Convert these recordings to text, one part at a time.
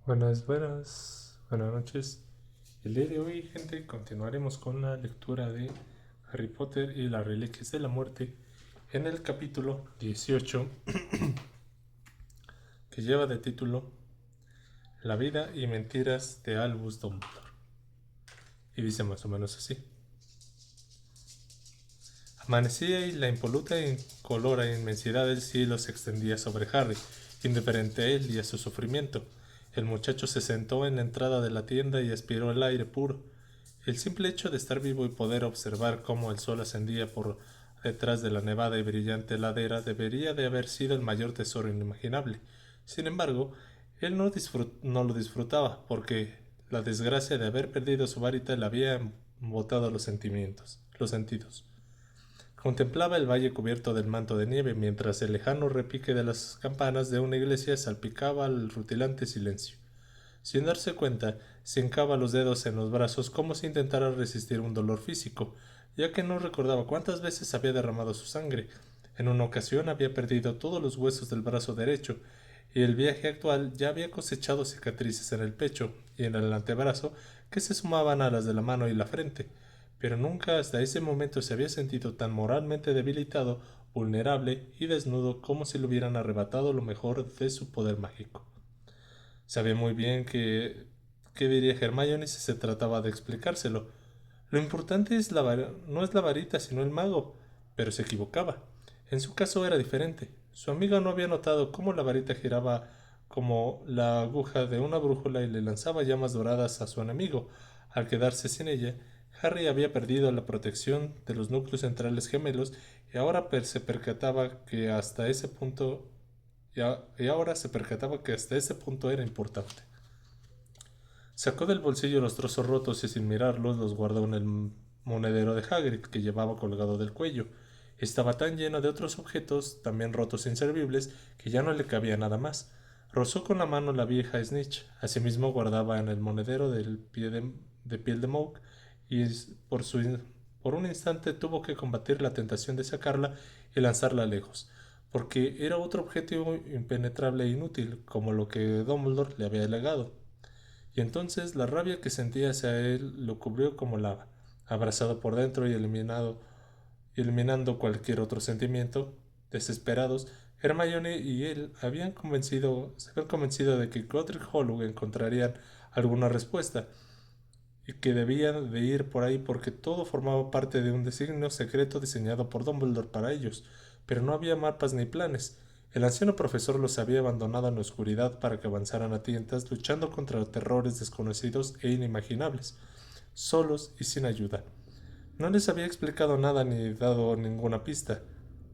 Buenas noches. El día de hoy, gente, continuaremos con la lectura de Harry Potter y las Reliquias de la Muerte en el capítulo 18, que lleva de título La vida y mentiras de Albus Dumbledore. Y dice más o menos así. Amanecía y la impoluta e incolora inmensidad del cielo se extendía sobre Harry, indiferente a él y a su sufrimiento. El muchacho se sentó en la entrada de la tienda y aspiró el aire puro. El simple hecho de estar vivo y poder observar cómo el sol ascendía por detrás de la nevada y brillante ladera debería de haber sido el mayor tesoro inimaginable. Sin embargo, él no lo disfrutaba, porque la desgracia de haber perdido su varita le había embotado los sentidos. Contemplaba el valle cubierto del manto de nieve, mientras el lejano repique de las campanas de una iglesia salpicaba el rutilante silencio. Sin darse cuenta, se hincaba los dedos en los brazos como si intentara resistir un dolor físico, ya que no recordaba cuántas veces había derramado su sangre. En una ocasión había perdido todos los huesos del brazo derecho, y el viaje actual ya había cosechado cicatrices en el pecho y en el antebrazo que se sumaban a las de la mano y la frente, pero nunca hasta ese momento se había sentido tan moralmente debilitado, vulnerable y desnudo como si le hubieran arrebatado lo mejor de su poder mágico. Sabía muy bien qué diría Hermione si se trataba de explicárselo. Lo importante no es la varita, sino el mago, pero se equivocaba. En su caso era diferente. Su amiga no había notado cómo la varita giraba como la aguja de una brújula y le lanzaba llamas doradas a su enemigo. Al quedarse sin ella, Harry había perdido la protección de los núcleos centrales gemelos y ahora se percataba que hasta ese punto y ahora se percataba que hasta ese punto era importante. Sacó del bolsillo los trozos rotos y sin mirarlos los guardó en el monedero de Hagrid que llevaba colgado del cuello. Estaba tan lleno de otros objetos, también rotos e inservibles, que ya no le cabía nada más. Rozó con la mano la vieja Snitch. Asimismo guardaba en el monedero de piel de Mouk y por un instante tuvo que combatir la tentación de sacarla y lanzarla lejos, porque era otro objetivo impenetrable e inútil, como lo que Dumbledore le había legado. Y entonces la rabia que sentía hacia él lo cubrió como lava, abrazado por dentro y eliminando cualquier otro sentimiento. Desesperados, Hermione y él se habían convencido de que Godric Hollow encontrarían alguna respuesta, y que debían de ir por ahí porque todo formaba parte de un designio secreto diseñado por Dumbledore para ellos, pero no había mapas ni planes. El anciano profesor los había abandonado en la oscuridad para que avanzaran a tientas luchando contra terrores desconocidos e inimaginables, solos y sin ayuda. No les había explicado nada ni dado ninguna pista.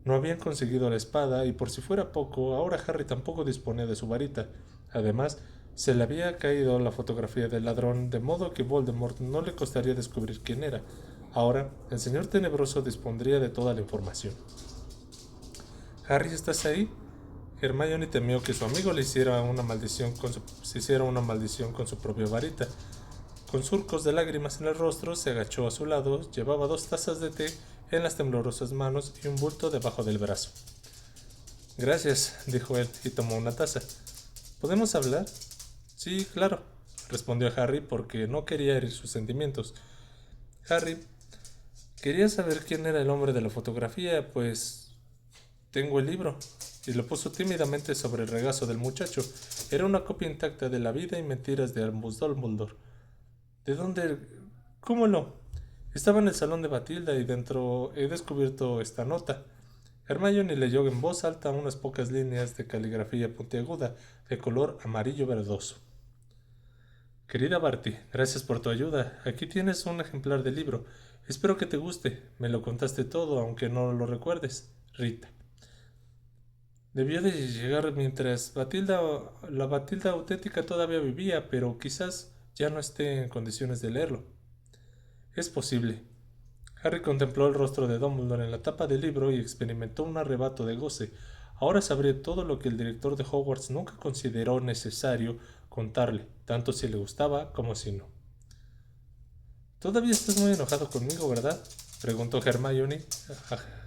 No habían conseguido la espada y por si fuera poco, ahora Harry tampoco disponía de su varita. Además, se le había caído la fotografía del ladrón, de modo que Voldemort no le costaría descubrir quién era. Ahora, el señor tenebroso dispondría de toda la información. «Harry, ¿estás ahí?». Hermione temió que su amigo se hiciera una maldición con su propia varita. Con surcos de lágrimas en el rostro, se agachó a su lado, llevaba 2 tazas de té en las temblorosas manos y un bulto debajo del brazo. «Gracias», dijo él, y tomó una taza. «¿Podemos hablar?». «Sí, claro», respondió Harry, porque no quería herir sus sentimientos. «Harry, quería saber quién era el hombre de la fotografía, pues tengo el libro», y lo puso tímidamente sobre el regazo del muchacho. Era una copia intacta de La vida y mentiras de Albus Dumbledore. «¿De dónde? ¿Cómo no?». «Estaba en el salón de Batilda y dentro he descubierto esta nota». Hermione leyó en voz alta unas pocas líneas de caligrafía puntiaguda, de color amarillo verdoso. «Querida Barty, gracias por tu ayuda. Aquí tienes un ejemplar del libro. Espero que te guste. Me lo contaste todo, aunque no lo recuerdes. Rita». Debió de llegar mientras la Batilda auténtica todavía vivía, pero quizás ya no esté en condiciones de leerlo. Es posible. Harry contempló el rostro de Dumbledore en la tapa del libro y experimentó un arrebato de goce. Ahora sabría todo lo que el director de Hogwarts nunca consideró necesario contarle, tanto si le gustaba como si no. «Todavía estás muy enojado conmigo, ¿verdad?», preguntó Hermione.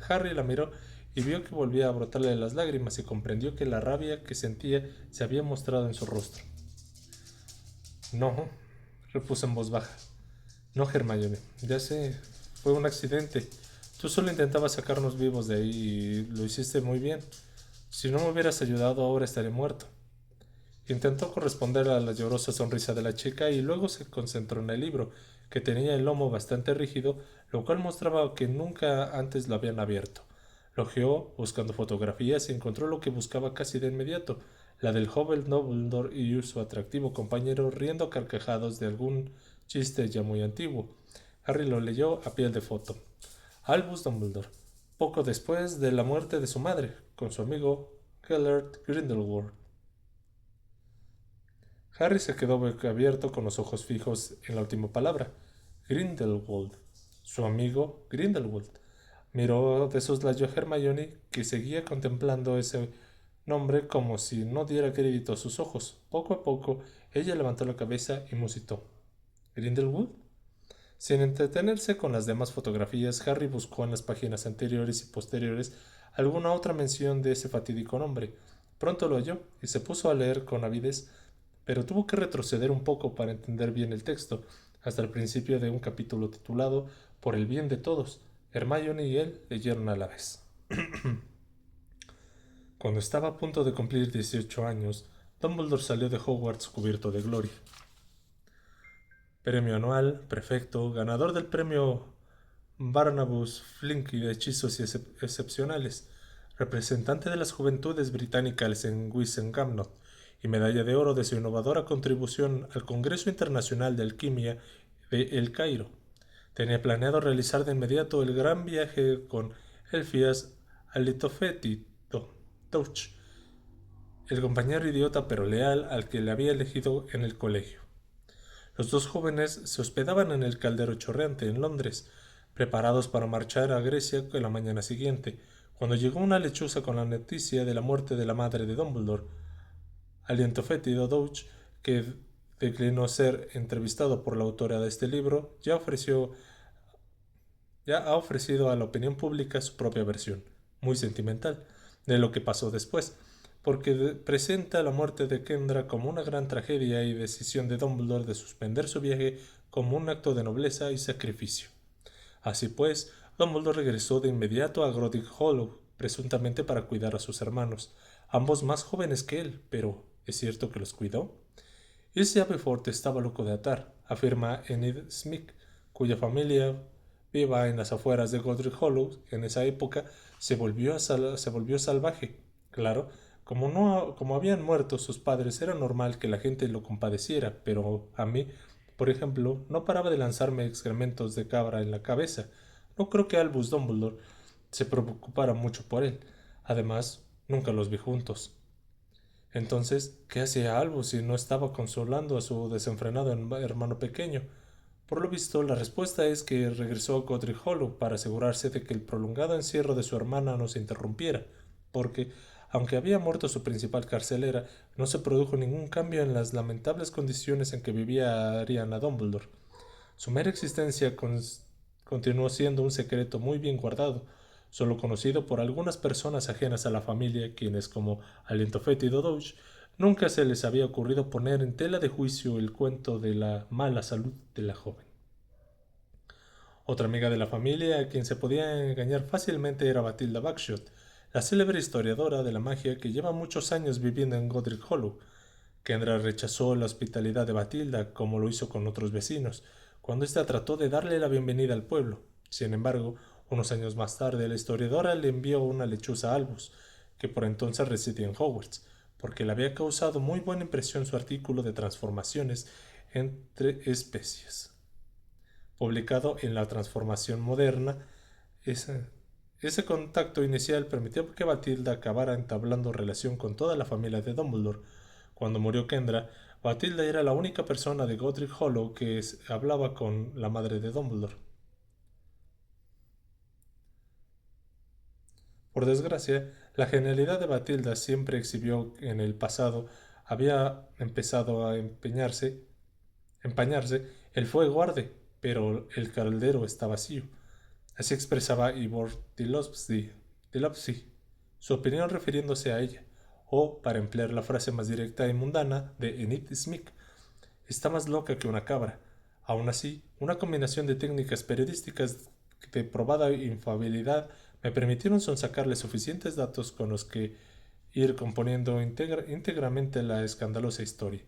Harry la miró y vio que volvía a brotarle las lágrimas y comprendió que la rabia que sentía se había mostrado en su rostro. No, repuso en voz baja. No, Hermione, ya sé, fue un accidente. Tú solo intentabas sacarnos vivos de ahí y lo hiciste muy bien. Si no me hubieras ayudado ahora estaría muerto. Intentó corresponder a la llorosa sonrisa de la chica y luego se concentró en el libro, que tenía el lomo bastante rígido, lo cual mostraba que nunca antes lo habían abierto. Lo hojeó buscando fotografías y encontró lo que buscaba casi de inmediato, la del joven Dumbledore y su atractivo compañero riendo a carcajadas de algún chiste ya muy antiguo. Harry lo leyó a pie de foto. Albus Dumbledore, poco después de la muerte de su madre, con su amigo Gellert Grindelwald. Harry se quedó abierto con los ojos fijos en la última palabra. Grindelwald. Su amigo Grindelwald. Miró de soslayo a Hermione, que seguía contemplando ese nombre como si no diera crédito a sus ojos. Poco a poco, ella levantó la cabeza y musitó. ¿Grindelwald? Sin entretenerse con las demás fotografías, Harry buscó en las páginas anteriores y posteriores alguna otra mención de ese fatídico nombre. Pronto lo halló y se puso a leer con avidez, pero tuvo que retroceder un poco para entender bien el texto, hasta el principio de un capítulo titulado Por el bien de todos. Hermione y él leyeron a la vez. Cuando estaba a punto de cumplir 18 años, Dumbledore salió de Hogwarts cubierto de gloria. Premio anual, prefecto, ganador del premio Barnabas Flinky de hechizos excepcionales, representante de las juventudes británicas en Wissengamnot y medalla de oro de su innovadora contribución al Congreso Internacional de Alquimia de El Cairo. Tenía planeado realizar de inmediato el gran viaje con Elfias a Litofetito Touch, el compañero idiota pero leal al que le había elegido en el colegio. Los dos jóvenes se hospedaban en el Caldero Chorreante, en Londres, preparados para marchar a Grecia la mañana siguiente, cuando llegó una lechuza con la noticia de la muerte de la madre de Dumbledore. Aliento fétido Douch, que declinó ser entrevistado por la autora de este libro, ya ha ofrecido a la opinión pública su propia versión, muy sentimental, de lo que pasó después, porque presenta la muerte de Kendra como una gran tragedia y decisión de Dumbledore de suspender su viaje como un acto de nobleza y sacrificio. Así pues, Dumbledore regresó de inmediato a Grodick Hollow, presuntamente para cuidar a sus hermanos, ambos más jóvenes que él, pero ¿es cierto que los cuidó? Ilse Aberforth estaba loco de atar, afirma Enid Smith, cuya familia, viva en las afueras de Godric Hollow en esa época, se volvió salvaje. Claro, como habían muerto sus padres, era normal que la gente lo compadeciera, pero a mí, por ejemplo, no paraba de lanzarme excrementos de cabra en la cabeza. No creo que Albus Dumbledore se preocupara mucho por él. Además, nunca los vi juntos. Entonces, ¿qué hacía Albus si no estaba consolando a su desenfrenado hermano pequeño? Por lo visto, la respuesta es que regresó a Godric Hollow para asegurarse de que el prolongado encierro de su hermana no se interrumpiera, porque, aunque había muerto su principal carcelera, no se produjo ningún cambio en las lamentables condiciones en que vivía Ariana Dumbledore. Su mera existencia continuó siendo un secreto muy bien guardado, solo conocido por algunas personas ajenas a la familia, quienes, como Aliento Fétido Douch, nunca se les había ocurrido poner en tela de juicio el cuento de la mala salud de la joven. Otra amiga de la familia a quien se podía engañar fácilmente era Bathilda Bagshot, la célebre historiadora de la magia que lleva muchos años viviendo en Godric Hollow. Kendra rechazó la hospitalidad de Bathilda, como lo hizo con otros vecinos, cuando ésta trató de darle la bienvenida al pueblo. Sin embargo, unos años más tarde, la historiadora le envió una lechuza a Albus, que por entonces residía en Hogwarts, porque le había causado muy buena impresión su artículo de transformaciones entre especies, publicado en La Transformación Moderna. Ese, ese contacto inicial permitió que Bathilda acabara entablando relación con toda la familia de Dumbledore. Cuando murió Kendra, Bathilda era la única persona de Godric Hollow que hablaba con la madre de Dumbledore. Por desgracia, la genialidad de Bathilda siempre exhibió en el pasado había empezado a empañarse, el fuego arde, pero el caldero está vacío. Así expresaba Ivor Tilopsy su opinión refiriéndose a ella, o, para emplear la frase más directa y mundana de Enid Smith, Está más loca que una cabra. Aún así, una combinación de técnicas periodísticas de probada infalibilidad me permitieron sonsacarle suficientes datos con los que ir componiendo íntegramente la escandalosa historia.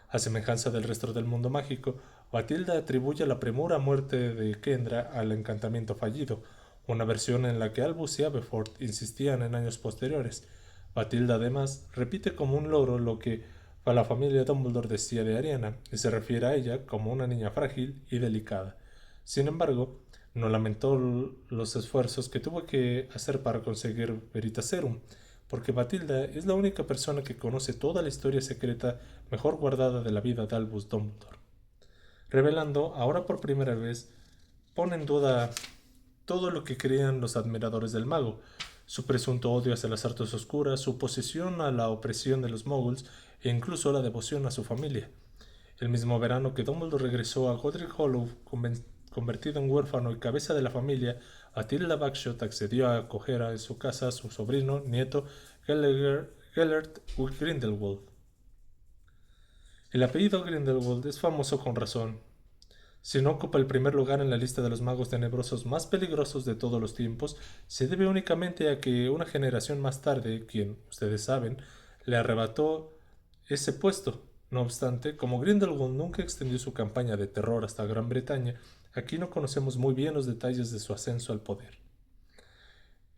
A semejanza del resto del mundo mágico, Batilda atribuye la premura muerte de Kendra al encantamiento fallido, una versión en la que Albus y Aberforth insistían en años posteriores. Batilda además repite como un loro lo que la familia Dumbledore decía de Ariana, y se refiere a ella como una niña frágil y delicada. Sin embargo, no lamentó los esfuerzos que tuvo que hacer para conseguir Veritaserum, porque Batilda es la única persona que conoce toda la historia secreta mejor guardada de la vida de Albus Dumbledore, revelando, ahora por primera vez, pone en duda todo lo que creían los admiradores del mago, su presunto odio hacia las artes oscuras, su oposición a la opresión de los moguls e incluso la devoción a su familia. El mismo verano que Dumbledore regresó a Godric Hollow, convertido en huérfano y cabeza de la familia, Atilda Bagshot accedió a acoger en su casa a su sobrino, nieto, Gellert Grindelwald. El apellido Grindelwald es famoso con razón. Si no ocupa el primer lugar en la lista de los magos tenebrosos más peligrosos de todos los tiempos, se debe únicamente a que una generación más tarde, quien, ustedes saben, le arrebató ese puesto. No obstante, como Grindelwald nunca extendió su campaña de terror hasta Gran Bretaña, aquí no conocemos muy bien los detalles de su ascenso al poder.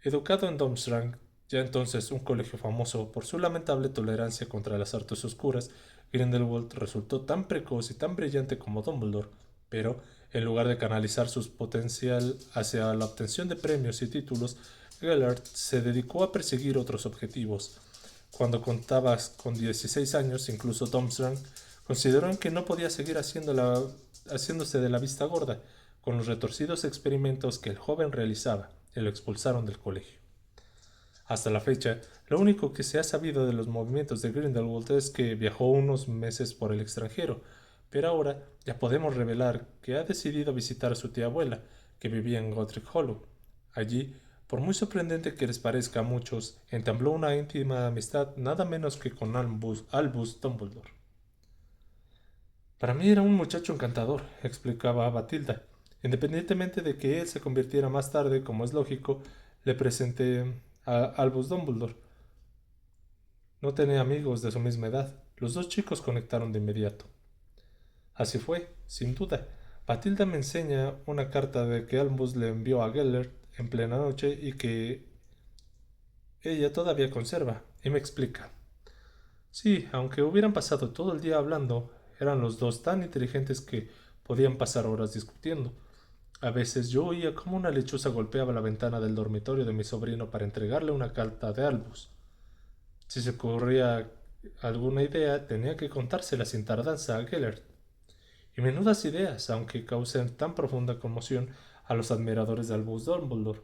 Educado en Durmstrang, ya entonces un colegio famoso por su lamentable tolerancia contra las artes oscuras, Grindelwald resultó tan precoz y tan brillante como Dumbledore, pero, en lugar de canalizar su potencial hacia la obtención de premios y títulos, Gellert se dedicó a perseguir otros objetivos. Cuando contaba con 16 años, incluso Durmstrang consideró que no podía seguir haciéndose de la vista gorda con los retorcidos experimentos que el joven realizaba, y lo expulsaron del colegio. Hasta la fecha, lo único que se ha sabido de los movimientos de Grindelwald es que viajó unos meses por el extranjero, pero ahora ya podemos revelar que ha decidido visitar a su tía abuela, que vivía en Godric Hollow. Allí, por muy sorprendente que les parezca a muchos, entabló una íntima amistad nada menos que con Albus Dumbledore. Para mí era un muchacho encantador, explicaba Batilda. Independientemente de que él se convirtiera más tarde, como es lógico, le presenté a Albus Dumbledore. No tenía amigos de su misma edad. Los dos chicos conectaron de inmediato. Así fue, sin duda. Batilda me enseña una carta de que Albus le envió a Gellert en plena noche y que ella todavía conserva, y me explica. Sí, aunque hubieran pasado todo el día hablando, eran los dos tan inteligentes que podían pasar horas discutiendo. A veces yo oía cómo una lechuza golpeaba la ventana del dormitorio de mi sobrino para entregarle una carta de Albus. Si se ocurría alguna idea, tenía que contársela sin tardanza a Gellert. Y menudas ideas, aunque causen tan profunda conmoción a los admiradores de Albus Dumbledore.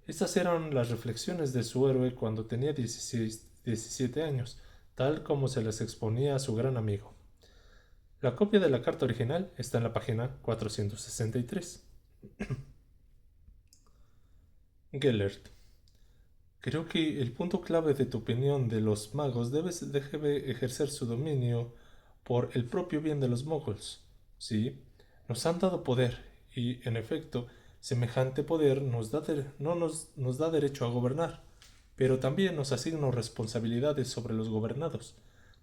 Estas eran las reflexiones de su héroe cuando tenía 17 años, tal como se las exponía a su gran amigo. La copia de la carta original está en la página 463. Gellert. Creo que el punto clave de tu opinión de los magos debe ejercer su dominio por el propio bien de los moguls. Sí, nos han dado poder y, en efecto, semejante poder nos da derecho a gobernar, pero también nos asigna responsabilidades sobre los gobernados.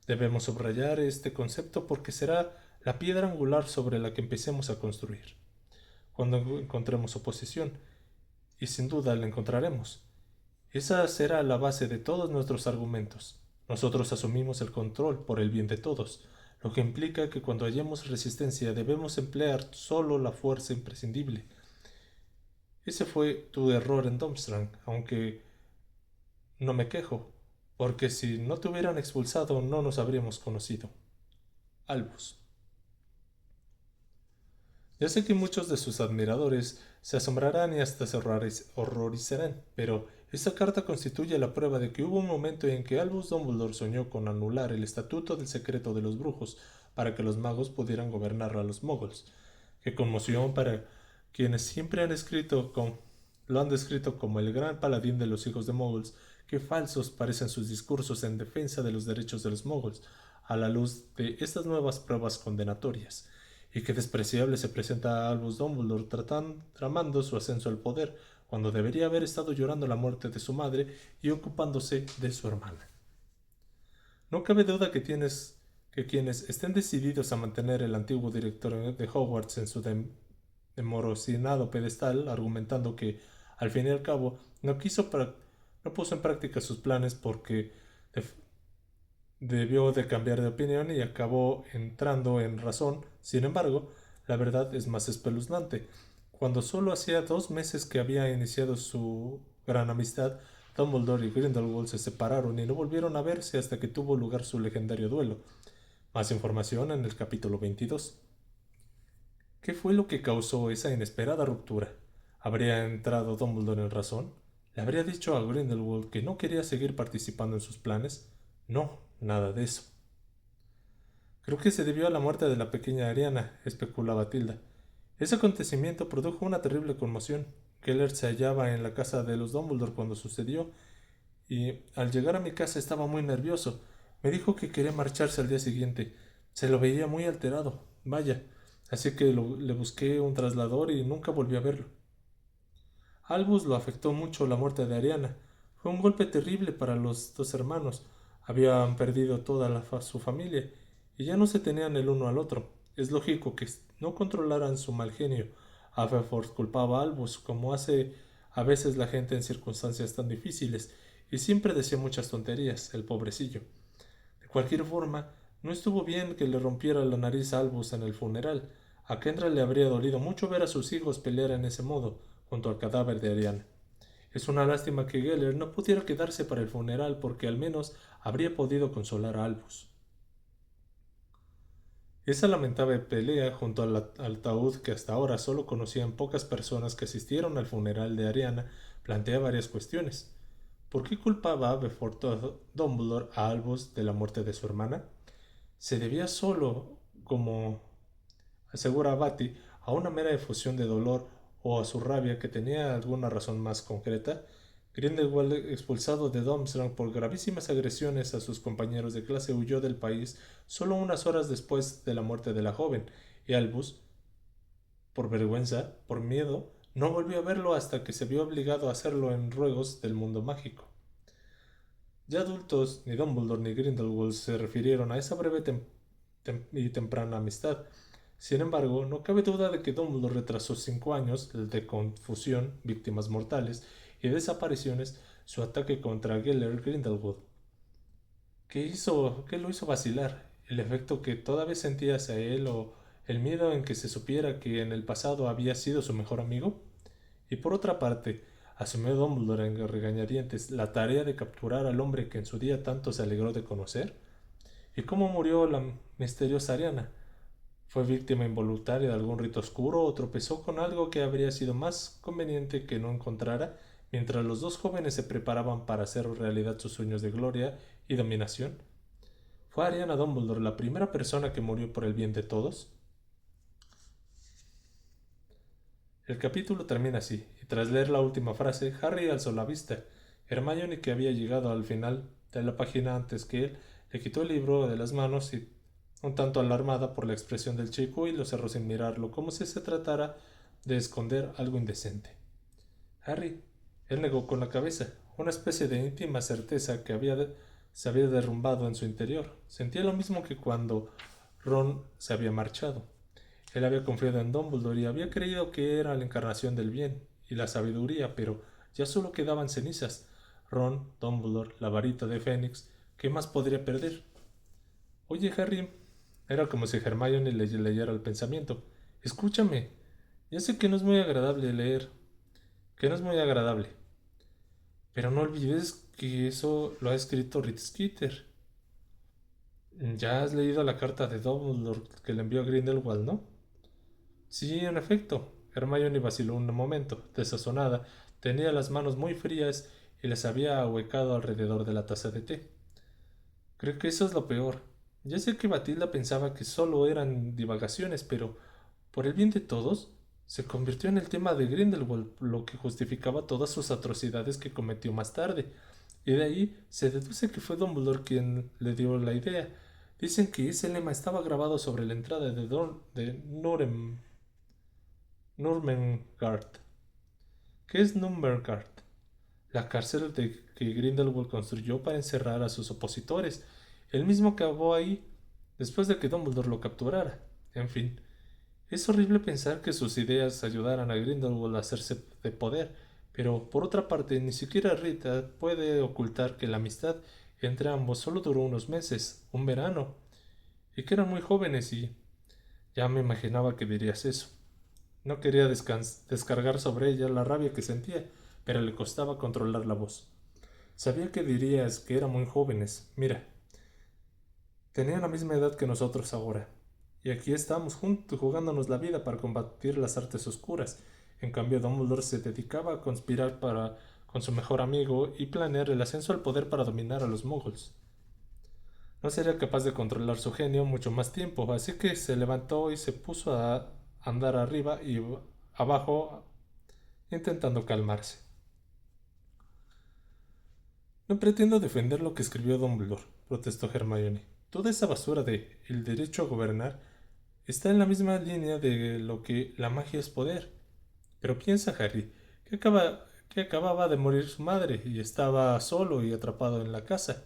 Debemos subrayar este concepto porque será la piedra angular sobre la que empecemos a construir. Cuando encontremos oposición, y sin duda la encontraremos, esa será la base de todos nuestros argumentos. Nosotros asumimos el control por el bien de todos, lo que implica que cuando hallemos resistencia debemos emplear solo la fuerza imprescindible. Ese fue tu error en Durmstrang, aunque no me quejo, porque si no te hubieran expulsado no nos habríamos conocido. Albus. Ya sé que muchos de sus admiradores se asombrarán y hasta se horrorizarán, pero esta carta constituye la prueba de que hubo un momento en que Albus Dumbledore soñó con anular el estatuto del secreto de los brujos para que los magos pudieran gobernar a los moguls. Qué conmoción para quienes siempre lo han descrito como el gran paladín de los hijos de moguls. Qué falsos parecen sus discursos en defensa de los derechos de los moguls. a la luz de estas nuevas pruebas condenatorias. Y qué despreciable se presenta a Albus Dumbledore tramando su ascenso al poder, cuando debería haber estado llorando la muerte de su madre y ocupándose de su hermana. No cabe duda que quienes estén decididos a mantener el antiguo director de Hogwarts en su demorosinado pedestal, argumentando que, al fin y al cabo, no puso en práctica sus planes porque debió de cambiar de opinión y acabó entrando en razón. Sin embargo, la verdad es más espeluznante. Cuando solo hacía 2 meses que había iniciado su gran amistad, Dumbledore y Grindelwald se separaron y no volvieron a verse hasta que tuvo lugar su legendario duelo. Más información en el capítulo 22. ¿Qué fue lo que causó esa inesperada ruptura? ¿Habría entrado Dumbledore en razón? ¿Le habría dicho a Grindelwald que no quería seguir participando en sus planes? No, nada de eso. Creo que se debió a la muerte de la pequeña Ariana, especulaba Tilda. Ese acontecimiento produjo una terrible conmoción. Keller se hallaba en la casa de los Dumbledore cuando sucedió, y al llegar a mi casa estaba muy nervioso. Me dijo que quería marcharse al día siguiente. Se lo veía muy alterado. Vaya, así que le busqué un traslador y nunca volví a verlo. Albus lo afectó mucho la muerte de Ariana. Fue un golpe terrible para los dos hermanos. Habían perdido toda su familia y ya no se tenían el uno al otro. Es lógico que no controlaran su mal genio. Aberforth culpaba a Albus, como hace a veces la gente en circunstancias tan difíciles, y siempre decía muchas tonterías, el pobrecillo. De cualquier forma, no estuvo bien que le rompiera la nariz a Albus en el funeral. A Kendra le habría dolido mucho ver a sus hijos pelear en ese modo, junto al cadáver de Ariana. Es una lástima que Geller no pudiera quedarse para el funeral porque al menos habría podido consolar a Albus. Esa lamentable pelea junto al ataúd que hasta ahora solo conocían pocas personas que asistieron al funeral de Ariana plantea varias cuestiones. ¿Por qué culpaba Aberforth Dumbledore a Albus de la muerte de su hermana? ¿Se debía solo, como asegura Batty, a una mera efusión de dolor o a su rabia que tenía alguna razón más concreta? Grindelwald, expulsado de Durmstrang por gravísimas agresiones a sus compañeros de clase, huyó del país solo unas horas después de la muerte de la joven, y Albus, por vergüenza, por miedo, no volvió a verlo hasta que se vio obligado a hacerlo en ruegos del mundo mágico. Ya adultos, ni Dumbledore ni Grindelwald se refirieron a esa breve y temprana amistad. Sin embargo, no cabe duda de que Dumbledore retrasó 5 años de confusión, víctimas mortales y desapariciones, su ataque contra Geller Grindelwald. ¿Qué lo hizo vacilar? ¿El efecto que todavía sentía hacia él o el miedo en que se supiera que en el pasado había sido su mejor amigo? Y por otra parte, asumió Dumbledore en regañadientes la tarea de capturar al hombre que en su día tanto se alegró de conocer. ¿Y cómo murió la misteriosa Ariana? ¿Fue víctima involuntaria de algún rito oscuro o tropezó con algo que habría sido más conveniente que no encontrara mientras los dos jóvenes se preparaban para hacer realidad sus sueños de gloria y dominación? ¿Fue Ariana Dumbledore la primera persona que murió por el bien de todos? El capítulo termina así, y tras leer la última frase, Harry alzó la vista. Hermione, que había llegado al final de la página antes que él, le quitó el libro de las manos y, un tanto alarmada por la expresión del chico, y lo cerró sin mirarlo, como si se tratara de esconder algo indecente. Harry, él negó con la cabeza, una especie de íntima certeza que se había derrumbado en su interior. Sentía lo mismo que cuando Ron se había marchado. Él había confiado en Dumbledore y había creído que era la encarnación del bien y la sabiduría, pero ya solo quedaban cenizas. Ron, Dumbledore, la varita de Fénix, ¿qué más podría perder? Oye, Harry, era como si Hermione le leyera el pensamiento. Escúchame, ya sé que no es muy agradable leer, que no es muy agradable, pero no olvides que eso lo ha escrito Ritz Skeeter. Ya has leído la carta de Dumbledore que le envió a Grindelwald, ¿no? Sí, en efecto. Hermione vaciló un momento, desazonada. Tenía las manos muy frías y las había ahuecado alrededor de la taza de té. Creo que eso es lo peor. Ya sé que Batilda pensaba que solo eran divagaciones, pero por el bien de todos, se convirtió en el tema de Grindelwald, lo que justificaba todas sus atrocidades que cometió más tarde. Y de ahí se deduce que fue Dumbledore quien le dio la idea. Dicen que ese lema estaba grabado sobre la entrada de Nurmengard. ¿Qué es Nurmengard? La cárcel que Grindelwald construyó para encerrar a sus opositores, el mismo que acabó ahí después de que Dumbledore lo capturara. En fin, es horrible pensar que sus ideas ayudaran a Grindelwald a hacerse de poder, pero por otra parte, ni siquiera Rita puede ocultar que la amistad entre ambos solo duró unos meses, un verano, y que eran muy jóvenes y ya me imaginaba que dirías eso. No quería descargar sobre ella la rabia que sentía, pero le costaba controlar la voz. Sabía que dirías que eran muy jóvenes. Mira, tenían la misma edad que nosotros ahora. Y aquí estamos juntos jugándonos la vida para combatir las artes oscuras. En cambio, Dumbledore se dedicaba a conspirar con su mejor amigo y planear el ascenso al poder para dominar a los muggles. No sería capaz de controlar su genio mucho más tiempo, así que se levantó y se puso a andar arriba y abajo intentando calmarse. No pretendo defender lo que escribió Dumbledore, protestó Hermione. Toda esa basura de el derecho a gobernar está en la misma línea de lo que la magia es poder. Pero piensa, Harry, que acababa de morir su madre y estaba solo y atrapado en la casa.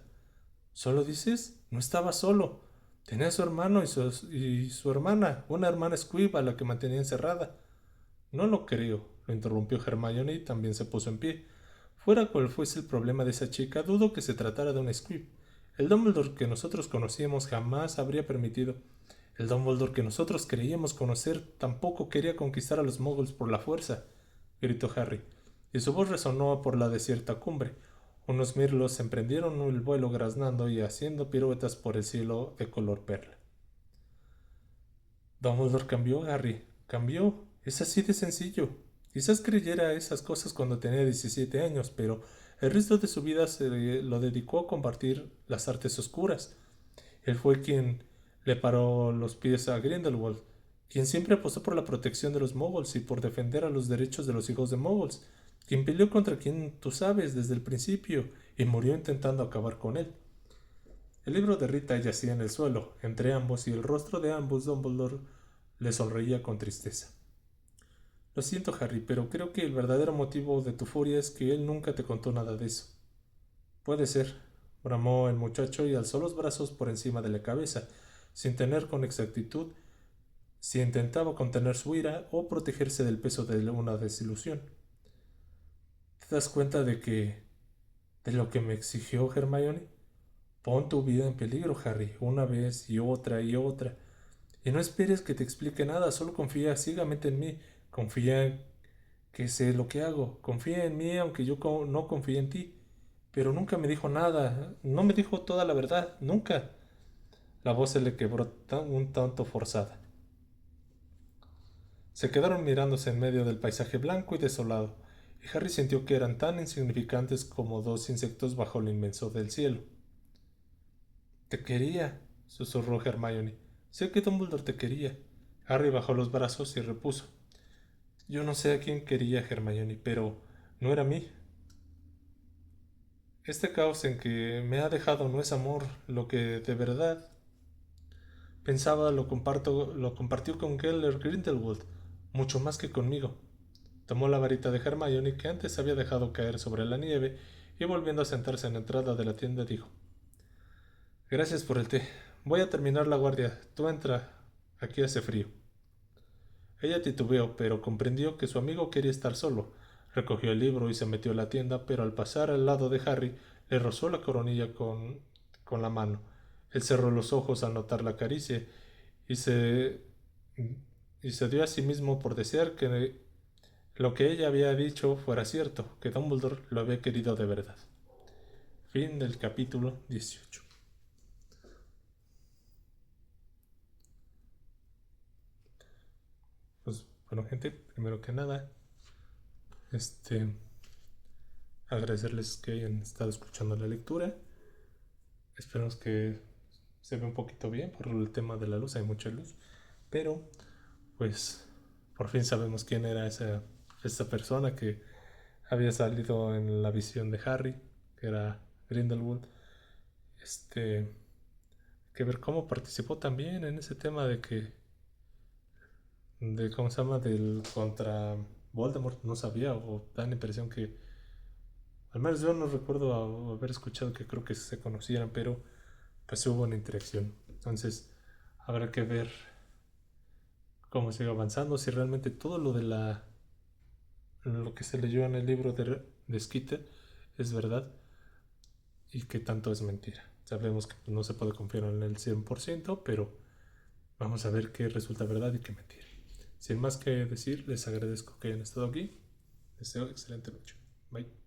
¿Solo dices? No estaba solo. Tenía a su hermano y su hermana, una hermana Squib a la que mantenía encerrada. No lo creo, lo interrumpió Hermione y también se puso en pie. Fuera cual fuese el problema de esa chica, dudo que se tratara de un Squib. El Dumbledore que nosotros conocíamos jamás habría permitido. El Dumbledore que nosotros creíamos conocer tampoco quería conquistar a los Muggles por la fuerza, gritó Harry, y su voz resonó por la desierta cumbre. Unos mirlos emprendieron el vuelo graznando y haciendo piruetas por el cielo de color perla. Dumbledore cambió, Harry. Cambió. Es así de sencillo. Quizás creyera esas cosas cuando tenía 17 años, pero el resto de su vida se lo dedicó a combatir las artes oscuras. Él fue quien le paró los pies a Grindelwald, quien siempre apostó por la protección de los moguls y por defender a los derechos de los hijos de moguls, quien peleó contra quien tú sabes desde el principio y murió intentando acabar con él. El libro de Rita yacía en el suelo, entre ambos, y el rostro de ambos Dumbledore le sonreía con tristeza. Lo siento, Harry, pero creo que el verdadero motivo de tu furia es que él nunca te contó nada de eso. Puede ser, bramó el muchacho y alzó los brazos por encima de la cabeza, sin tener con exactitud si intentaba contener su ira o protegerse del peso de una desilusión. ¿Te das cuenta de lo que me exigió Hermione? Pon tu vida en peligro, Harry, una vez y otra y otra. Y no esperes que te explique nada, solo confía ciegamente en mí. Confía en que sé lo que hago. Confía en mí aunque yo no confíe en ti. Pero nunca me dijo nada, no me dijo toda la verdad, nunca. La voz se le quebró un tanto forzada. Se quedaron mirándose en medio del paisaje blanco y desolado, y Harry sintió que eran tan insignificantes como dos insectos bajo lo inmenso del cielo. Te quería, susurró Hermione. Sé que Dumbledore te quería. Harry bajó los brazos y repuso. Yo no sé a quién quería Hermione, pero no era a mí. Este caos en que me ha dejado no es amor, lo que de verdad pensaba lo compartió con Geller Grindelwald, mucho más que conmigo. Tomó la varita de Hermione que antes había dejado caer sobre la nieve y volviendo a sentarse en la entrada de la tienda dijo: Gracias por el té. Voy a terminar la guardia. Tú entra. Aquí hace frío. Ella titubeó, pero comprendió que su amigo quería estar solo. Recogió el libro y se metió a la tienda, pero al pasar al lado de Harry, le rozó la coronilla con la mano. Él cerró los ojos al notar la caricia y y se dio a sí mismo por desear que lo que ella había dicho fuera cierto, que Dumbledore lo había querido de verdad. Fin del capítulo 18. Pues bueno, gente, primero que nada, este, agradecerles que hayan estado escuchando la lectura. Esperemos que se vea un poquito bien por el tema de la luz, hay mucha luz, pero pues por fin sabemos quién era esa persona que había salido en la visión de Harry, que era Grindelwald. Este, que ver cómo participó también en ese tema de cómo se llama, del contra Voldemort. No sabía, o da la impresión que, al menos yo no recuerdo haber escuchado que creo que se conocieran, pero pues hubo una interacción. Entonces habrá que ver cómo sigue avanzando, si realmente todo lo que se leyó en el libro de Skeeter es verdad y que tanto es mentira. Sabemos que no se puede confiar en el 100%, pero vamos a ver qué resulta verdad y qué mentira. Sin más que decir, les agradezco que hayan estado aquí. Deseo excelente noche. Bye.